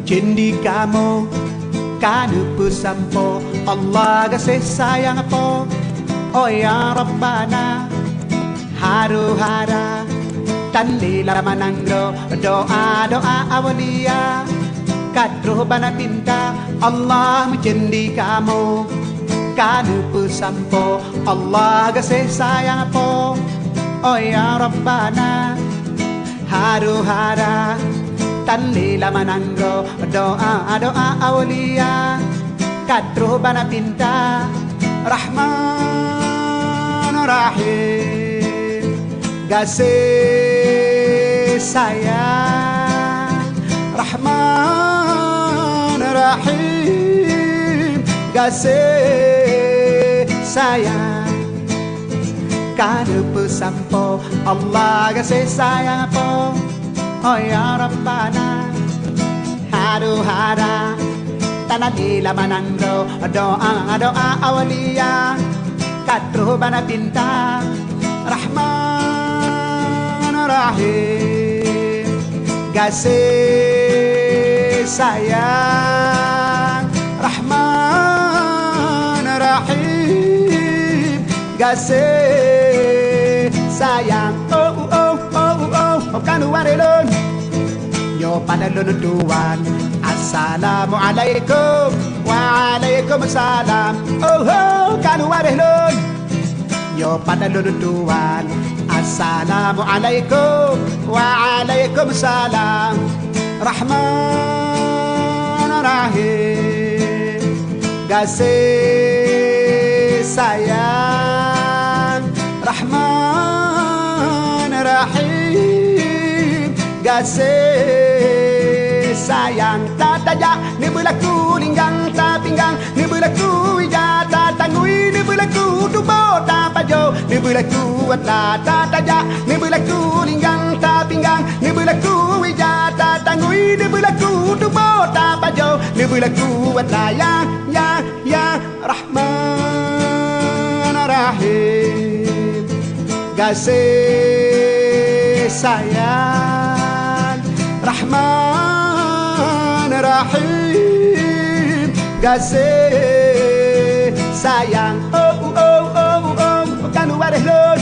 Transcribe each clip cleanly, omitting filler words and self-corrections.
Cendi kamu kan pesampo Allah kasih sayang po. Oh ya Rabbana haru hara tanlila manangro doa awalia kadro bana pinta Allah mencendi kamu kan pesampo Allah kasih sayang po. Oh ya Rabbana haru hara tanlila manangro doa awalia kadro bana pinta Rahman Rahim kasih sayang Rahman Rahim kasih sayang kan pesampo Allah kasih sayang po. Oh ya Rabbana haru hara tanadila manangro doa awalia kadro bana pinta Rahman Rahim kasih sayang Rahman Rahim kasih sayang. Kanu warelon yo panalon tuan Assalamualaikum Waalaikumsalam. Kanu warelon yo panalon tuan Assalamualaikum Waalaikumsalam. Rahman Rahim kasih sayang Rahman Rahim kasih sayang. Tataja ni berlaku linggang tak pinggang ni berlaku wijata tangui ni berlaku tubo tak pajo ni berlaku atla. Tataja ni berlaku linggang tak pinggang ni berlaku wijata tangui ni berlaku tubo tak pajo ni berlaku atla. Ya Rahman Rahim kasih sayang Rahman Rahim kasih sayang. Kanu warehlon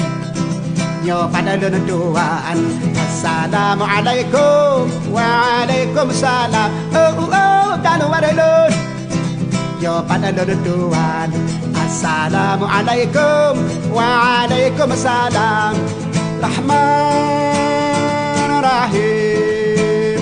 yo panalon tuan Assalamualaikum Waalaikumsalam. Kanu warehlon yo panalon tuan Assalamualaikum Waalaikumsalam. Rahman Rahim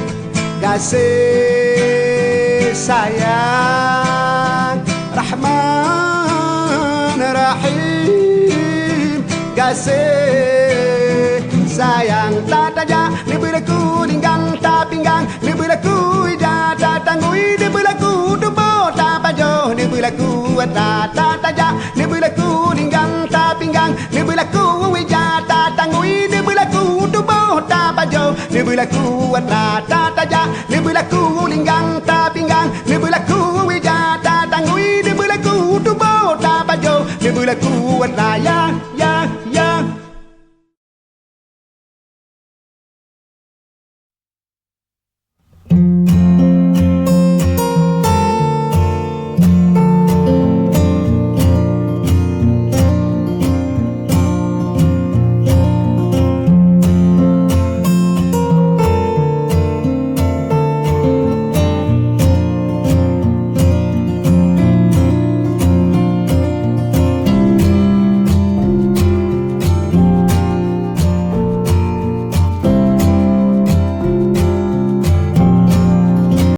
kasih sayang Rahman Rahim kasih sayang. Tataja ni berlaku linggang tak pinggang ni berlaku ijata tangui ni berlaku tubo tak pajo ni berlaku atla. Tataja ni berlaku linggang tak pinggang ni berlaku ijata tangui ni berlaku tubo tak pajo ni berlaku atla. Tataja ni berlaku linggang tak pinggang ni berlaku ijata tangui ni berlaku tubo tak pajo ni berlaku atla.